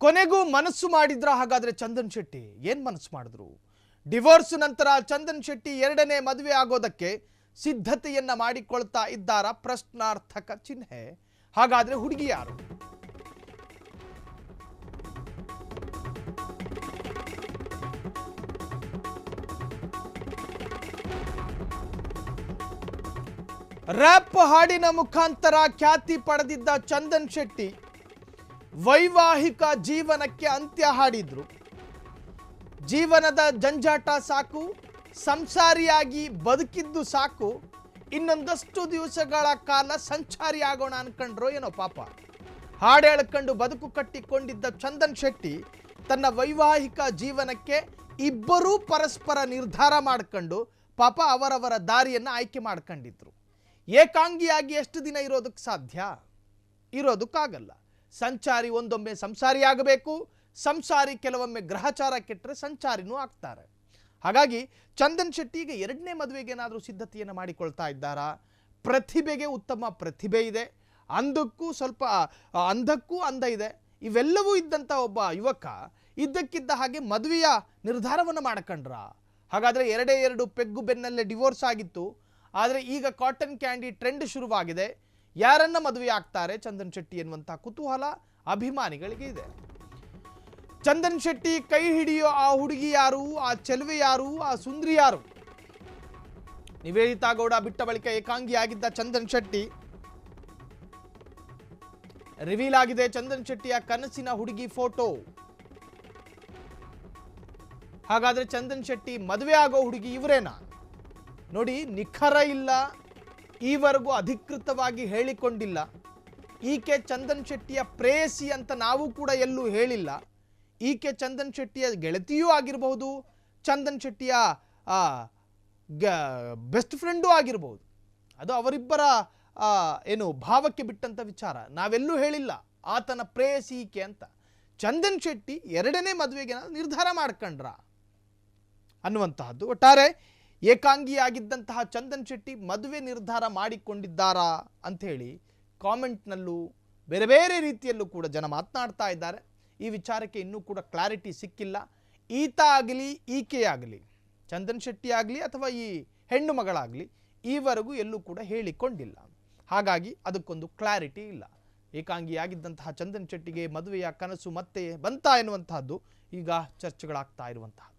ಕೊನೆಗೂ ಮನಸ್ಸು ಮಾಡಿದ್ರ ಹಾಗಾದ್ರೆ ಚಂದನ್ ಶೆಟ್ಟಿ ಏನು ಮನಸ್ಸು ಮಾಡಿದ್ರು? ಡಿವೋರ್ಸ್ ನಂತರ ಚಂದನ್ ಶೆಟ್ಟಿ ಎರಡನೇ ಮದುವೆ ಆಗೋದಕ್ಕೆ ಸಿದ್ಧತೆಯನ್ನ ಮಾಡಿಕೊಳ್ತಾ ಇದ್ದಾರಾ? ಪ್ರಶ್ನಾರ್ಥಕ ಚಿಹ್ನೆ. ಹಾಗಾದ್ರೆ ಹುಡುಗಿ ಯಾರು? ರ್ಯಾಪ್ ಹಾಡಿನ ಮುಖಾಂತರ ಖ್ಯಾತಿ ಪಡೆದಿದ್ದ ಚಂದನ್ ಶೆಟ್ಟಿ ವೈವಾಹಿಕ ಜೀವನಕ್ಕೆ ಅಂತ್ಯ ಹಾಡಿದ್ರು. ಜೀವನದ ಜಂಜಾಟ ಸಾಕು, ಸಂಸಾರಿಯಾಗಿ ಬದುಕಿದ್ದು ಸಾಕು, ಇನ್ನೊಂದಷ್ಟು ದಿವಸಗಳ ಕಾಲ ಸಂಚಾರಿ ಆಗೋಣ ಅನ್ಕೊಂಡ್ರೋ ಏನೋ ಪಾಪ. ಹಾಡು ಹೇಳ್ಕೊಂಡು ಬದುಕು ಕಟ್ಟಿಕೊಂಡಿದ್ದ ಚಂದನ್ ಶೆಟ್ಟಿ ತನ್ನ ವೈವಾಹಿಕ ಜೀವನಕ್ಕೆ ಇಬ್ಬರೂ ಪರಸ್ಪರ ನಿರ್ಧಾರ ಮಾಡ್ಕೊಂಡು ಪಾಪ ಅವರವರ ದಾರಿಯನ್ನು ಆಯ್ಕೆ ಮಾಡ್ಕೊಂಡಿದ್ರು. ಏಕಾಂಗಿಯಾಗಿ ಎಷ್ಟು ದಿನ ಇರೋದಕ್ಕೆ ಸಾಧ್ಯ? ಇರೋದಕ್ಕಾಗಲ್ಲ. ಸಂಚಾರಿ ಒಂದೊಮ್ಮೆ ಸಂಸಾರಿ ಆಗಬೇಕು, ಸಂಸಾರಿ ಕೆಲವೊಮ್ಮೆ ಗ್ರಹಚಾರ ಕೆಟ್ಟರೆ ಸಂಚಾರಿನೂ ಆಗ್ತಾರೆ. ಹಾಗಾಗಿ ಚಂದನ್ ಶೆಟ್ಟಿ ಈಗ ಎರಡನೇ ಮದುವೆಗೆ ಏನಾದರೂ ಸಿದ್ಧತೆಯನ್ನು ಮಾಡಿಕೊಳ್ತಾ ಇದ್ದಾರಾ? ಪ್ರತಿಭೆಗೆ ಉತ್ತಮ ಪ್ರತಿಭೆ ಇದೆ, ಅಂದಕ್ಕೂ ಸ್ವಲ್ಪ ಅಂದಕ್ಕೂ ಅಂದ ಇದೆ. ಇವೆಲ್ಲವೂ ಇದ್ದಂಥ ಒಬ್ಬ ಯುವಕ ಇದ್ದಕ್ಕಿದ್ದ ಹಾಗೆ ಮದುವೆಯ ನಿರ್ಧಾರವನ್ನು ಮಾಡ್ಕೊಂಡ್ರ? ಹಾಗಾದರೆ ಎರಡು ಪೆಗ್ಗು ಬೆನ್ನಲ್ಲೇ ಡಿವೋರ್ಸ್ ಆಗಿತ್ತು, ಆದರೆ ಈಗ ಕಾಟನ್ ಕ್ಯಾಂಡಿ ಟ್ರೆಂಡ್ ಶುರುವಾಗಿದೆ. ಯಾರನ್ನ ಮದುವೆ ಆಗ್ತಾರೆ ಚಂದನ್ ಶೆಟ್ಟಿ ಎನ್ನುವಂಥ ಕುತೂಹಲ ಅಭಿಮಾನಿಗಳಿಗೆ ಇದೆ. ಚಂದನ್ ಶೆಟ್ಟಿ ಕೈ ಹಿಡಿಯೋ ಆ ಹುಡುಗಿ ಯಾರು? ಆ ಚೆಲುವೆ ಯಾರು? ಆ ಸುಂದ್ರಿ ಯಾರು? ನಿವೇದಿತಾ ಗೌಡ ಬಿಟ್ಟ ಬಳಿಕ ಏಕಾಂಗಿಯಾಗಿದ್ದ ಚಂದನ್ ಶೆಟ್ಟಿ ರಿವೀಲ್ ಆಗಿದೆ. ಚಂದನ್ ಶೆಟ್ಟಿಯ ಕನಸಿನ ಹುಡುಗಿ ಫೋಟೋ. ಹಾಗಾದ್ರೆ ಚಂದನ್ ಶೆಟ್ಟಿ ಮದುವೆ ಆಗೋ ಹುಡುಗಿ ಇವರೇನಾ? ನೋಡಿ, ನಿಖರ ಇಲ್ಲ, ಈವರೆಗೂ ಅಧಿಕೃತವಾಗಿ ಹೇಳಿಕೊಂಡಿಲ್ಲ. ಈಕೆ ಚಂದನ್ ಶೆಟ್ಟಿಯ ಪ್ರೇಯಸಿ ಅಂತ ನಾವು ಕೂಡ ಎಲ್ಲೂ ಹೇಳಿಲ್ಲ. ಈಕೆ ಚಂದನ್ ಶೆಟ್ಟಿಯ ಗೆಳತಿಯೂ ಆಗಿರಬಹುದು, ಚಂದನ್ ಶೆಟ್ಟಿಯ ಬೆಸ್ಟ್ ಫ್ರೆಂಡೂ ಆಗಿರಬಹುದು. ಅದು ಅವರಿಬ್ಬರ ಏನು ಭಾವಕ್ಕೆ ಬಿಟ್ಟಂಥ ವಿಚಾರ. ನಾವೆಲ್ಲೂ ಹೇಳಿಲ್ಲ ಆತನ ಪ್ರೇಯಸಿ ಈಕೆ ಅಂತ. ಚಂದನ್ ಶೆಟ್ಟಿ ಎರಡನೇ ಮದುವೆಗೆ ನಿರ್ಧಾರ ಮಾಡ್ಕೊಂಡ್ರ ಅನ್ನುವಂತಹದ್ದು. ಒಟ್ಟಾರೆ ಏಕಾಂಗಿಯಾಗಿದ್ದಂತಹ ಚಂದನ್ ಶೆಟ್ಟಿ ಮದುವೆ ನಿರ್ಧಾರ ಮಾಡಿಕೊಂಡಿದ್ದಾರಾ ಅಂಥೇಳಿ ಕಾಮೆಂಟ್ನಲ್ಲೂ ಬೇರೆ ಬೇರೆ ರೀತಿಯಲ್ಲೂ ಕೂಡ ಜನ ಮಾತನಾಡ್ತಾ ಇದ್ದಾರೆ. ಈ ವಿಚಾರಕ್ಕೆ ಇನ್ನೂ ಕೂಡ ಕ್ಲಾರಿಟಿ ಸಿಕ್ಕಿಲ್ಲ. ಈತ ಆಗಲಿ ಈಕೆಯಾಗಲಿ, ಚಂದನ್ ಶೆಟ್ಟಿ ಆಗಲಿ ಅಥವಾ ಈ ಹೆಣ್ಣು ಮಗಳಾಗಲಿ, ಈವರೆಗೂ ಎಲ್ಲೂ ಕೂಡ ಹೇಳಿಕೊಂಡಿಲ್ಲ. ಹಾಗಾಗಿ ಅದಕ್ಕೊಂದು ಕ್ಲಾರಿಟಿ ಇಲ್ಲ. ಏಕಾಂಗಿಯಾಗಿದ್ದಂತಹ ಚಂದನ್ ಶೆಟ್ಟಿಗೆ ಮದುವೆಯ ಕನಸು ಮತ್ತೆ ಬಂತಾ ಎನ್ನುವಂತಹದ್ದು ಈಗ ಚರ್ಚೆಗಳಾಗ್ತಾ ಇರುವಂತಹದ್ದು.